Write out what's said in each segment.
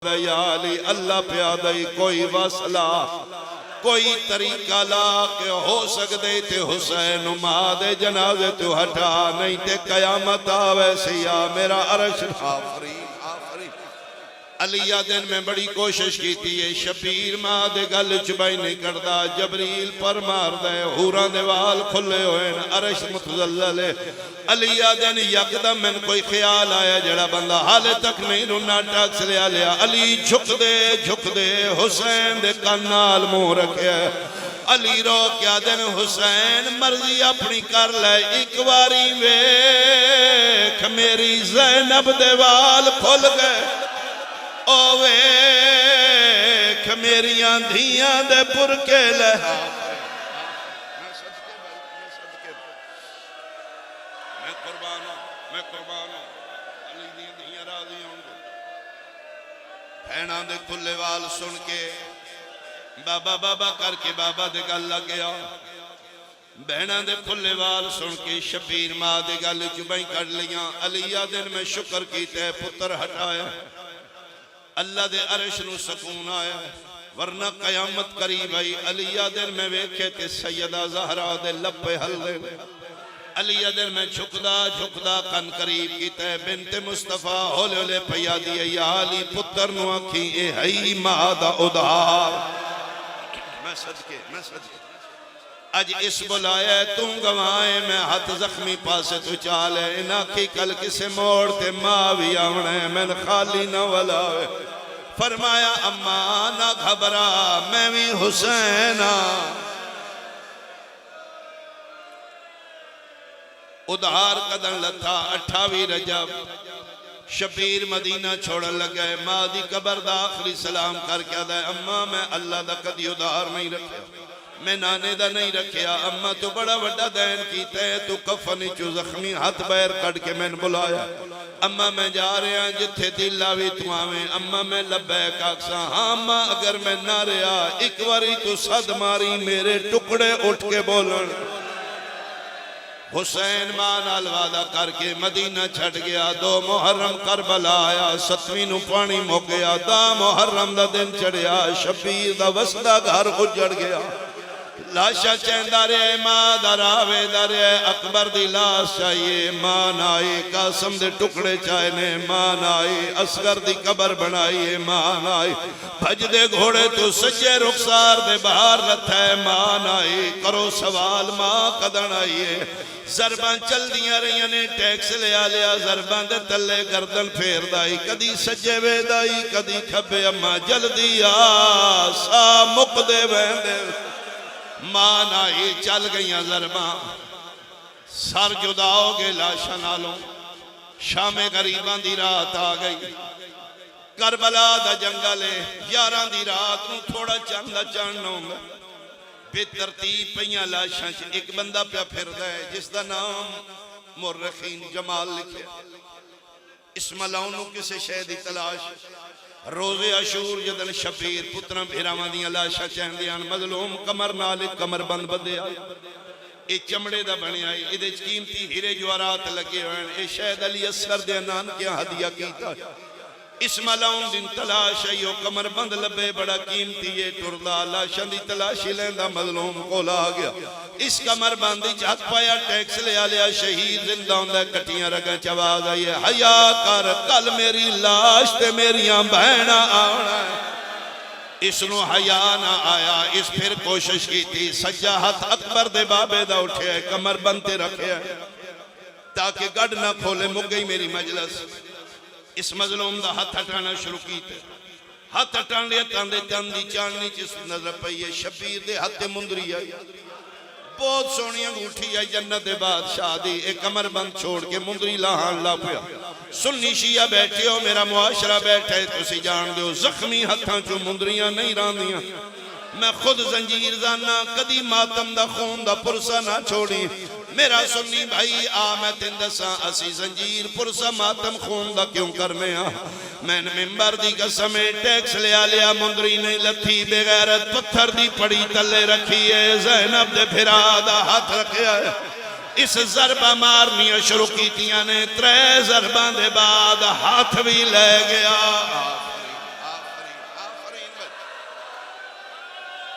یا علی اللہ پیادائی کوئی وصلہ کوئی طریقہ لا کہ ہو سکتے تے حسین ماں دے جنازے تو ہٹا نہیں تے قیامت آوے سیا میرا عرش آفری علیہ دن میں بڑی کوشش کی تھی یہ شبیر ماں دے گل چبائی نہیں کردہ جبریل پر مار دے حوران دے وال کھلے ہوئے عرش متزلل علیہ دن یکدم میں کوئی خیال آیا جڑا بندہ حال تک نہیں رونا ٹاکس لیا لیا علی جھک دے حسین دے کنال منہ رکھے علی رو کیا دن حسین مرضی اپنی کر لے ایک واری ویکھ میری زینب دے وال کھل گئے او ویکھ میریاں دھیاں دے پرکے لہا میں قربان ہوں علی دیں دھیاں راضی ہوں گے بھیناں دے کھلے وال سن کے بابا بابا کر کے بابا دے گل لگیا بہناں دے کھلے وال سن کے شبیر ماں دے گل چبائیں کر لیاں علیہ دن میں شکر کیتے پتر ہٹایا اللہ دے عرش نو سکون آیا ورنہ قیامت قریب آئی علیہ دن میں ویکھے تے سیدہ زہرہ دے لپے حل دے علیہ دن میں جھکدا کن قریب کیتے بنت مصطفیٰ ہولے ہولے پیا دیئے یا علی پتر نو آکھی اے ہی مادہ ادھار میں صدقے اج اس بلائے تم گوائے میں ہاتھ زخمی پاسے تو چالے انہا کی کل کسے موڑتے ماں بھی آونے میں خالی نہ ولاوے فرمایا اماں نہ گھبرا میں بھی حسینہ ادھار قدن لتھا 28 رجب شبیر مدینہ چھوڑن لگے ماں دی قبر دا آخری سلام کر کے دے اماں میں اللہ دا کدی ادھار نہیں رکھے میں نانے دا نہیں رکھیا اماں تو بڑا وڈا دین کیتے تو کفنی چو زخمی ہاتھ بیر کٹ کے میں نے بلایا اماں میں جا رہا ہیں جتھے دل آوی تو آویں اماں میں لبیک آکسا ہاں اماں اگر میں نہ رہا ایک واری تو صد ماری میرے ٹکڑے اٹھ کے بولن حسین ماں نال وعدہ کر کے مدینہ چھٹ گیا 2 محرم کربلا آیا 7ویں نو پانی مو گیا 2 محرم دا دن چڑھیا شبیر دا وسدہ گھر اجڑ گیا لاشا چیندہ رہے ماں دراوے درے اکبر دی لاش چاہیے ماں نائی قاسم دے ٹکڑے چاہنے ماں نائی اصغر دی قبر بنائیے ماں نائی بھج دے گھوڑے تو سجے رخسار دے باہر رتھے ماں نائی کرو سوال ماں قدن آئیے ضربان چل دیا رہی نے ٹیکس لیا ضربان دے تلے گردن پھیر دائی کدی سجے وے دائی کدی کھبے اماں جل دیا سا مک دے ویندے ماں نائی چل گئیاں ضربان سر جدا ہو گئے لاشا نالوں شام غریبان دی رات آ گئی کربلا دا جنگلے 11 دی رات نو تھوڑا چاندہ چاننوں گا بے ترتیب پہیاں لاشاں ایک بندہ پہ پھر دے جس دا نام مرخین جمال لکھے اسم لونو کسے شہدی تلاش روز عاشور جدن شبیر پترم بھیرامان دیاں لاشا چہندیاں مظلوم کمر نالک کمر بند بدے آئی اے چمڑے دا بنے آئی ادھے قیمتی ہیرے جوارات لگے ہوئے اے شہد علی اصغر دے نان کیا ہدیہ کیتا اسم لون دن تلاش ایو کمر بند لبے بڑا قیمتی یہ ٹردہ لاشن دی تلاشی لیندہ مظلوم کو لا گیا اس کمر بندی جات پایا ٹیکس لیا شہید زندہ ہوندہ کٹیاں رگاں چواز آئیے حیا کر کل میری لاش تے میریاں بہنہ آنا ہے اس نو حیا نہ آیا اس پھر کوشش کی تھی سجاہت اکبر دے بابے دا اٹھے ہے کمر بندتے رکھے ہے تاکہ گڑ نہ کھولے مک گئی میری مجلس اس مظلوم دا ہاتھ ہٹانا شروع کی تھے ہاتھ ہٹان لیا تاندے تاندی چاننی چس نظر پئیے شبیر دے ہاتھ مندری آئی بہت سونیاں گھوٹھی آئی جنت بادشاہ دی ایک کمر بند چھوڑ کے مندری لاہان لا پیا سنی شیعہ بیٹھے ہو میرا معاشرہ بیٹھے تو سی جان دے ہو زخمی ہتھاں جو مندریاں نہیں راندیاں میں خود زنجیر زانا کدی ماتم دا خون دا پرسا نہ چھوڑی میرا سنی بھائی میں تندساں اسی زنجیر پرسا ماتم خون دا کیوں کرنے میں نے ممبر دی قسمیں ٹیکس لیا مندری نہیں لتھی بغیرت پتھر دی پڑی تلے رکھیے زینب دے پھرا دا ہاتھ رکھیا ہے اس ضربہ مارنی شروع کیتیاں نے 3 ضربان دے بعد ہاتھ بھی لے گیا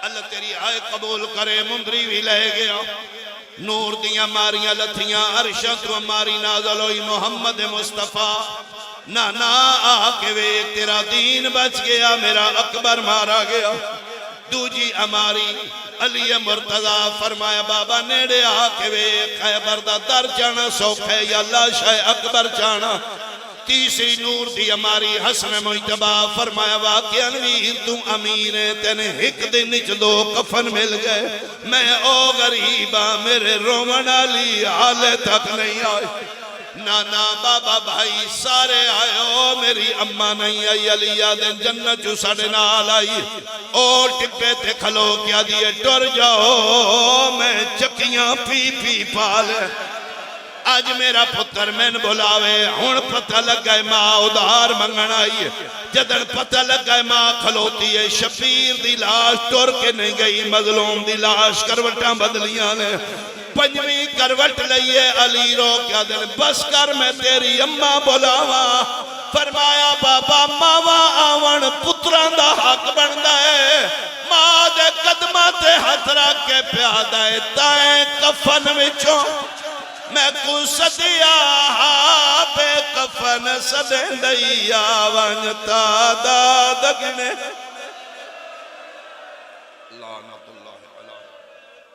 اللہ تیری آئے قبول کرے مندری بھی لے گیا نور دیاں ماریاں لتھیاں عرشاں تو ماری نازل ہوئی محمد مصطفیٰ نانا آکے وے تیرا دین بچ گیا میرا اکبر مارا گیا دوجی اماری علی مرتضی فرمایا بابا نیڑے آکے وے خیبر دا در جانا سوکھ ہے یا لاش ہے اکبر جانا تیسری نور دی اماری حسن مجتبہ فرمایا واقعا ویر تم امیر ہے تینے ایک دن چلو کفن مل گئے میں او غریبہ میرے رومنہ لی حالے تک نہیں آئے نانا بابا بھائی سارے آئے او میری اممہ نہیں آئی علی آدھیں جنت جو ساڑے نال آئی او ٹپے تے کھلو کیا دیئے ٹر جاؤ میں چکیاں پی پی پالے آج میرا پتر میں بلاوے ہون پتہ لگ گئے ماں ادھار منگن آئی جدن پتہ لگ گئے ماں کھلوتی ہے شبیر دی لاش ٹور کے نہیں گئی مظلوم دی لاش کروٹاں بدلیاں نے پنجویں کروٹ لئیے علی رو کیا دن بس کر میں تیری اممہ بلاوا فرمایا بابا ماوا آون پتران دا حق بن دائے ماں دے قدمہ تے ہاتھ رکھ کے پیادہ تائیں کفن وچوں میں کو صدیا بے کفن صدیں دیا ونجتا دادگنے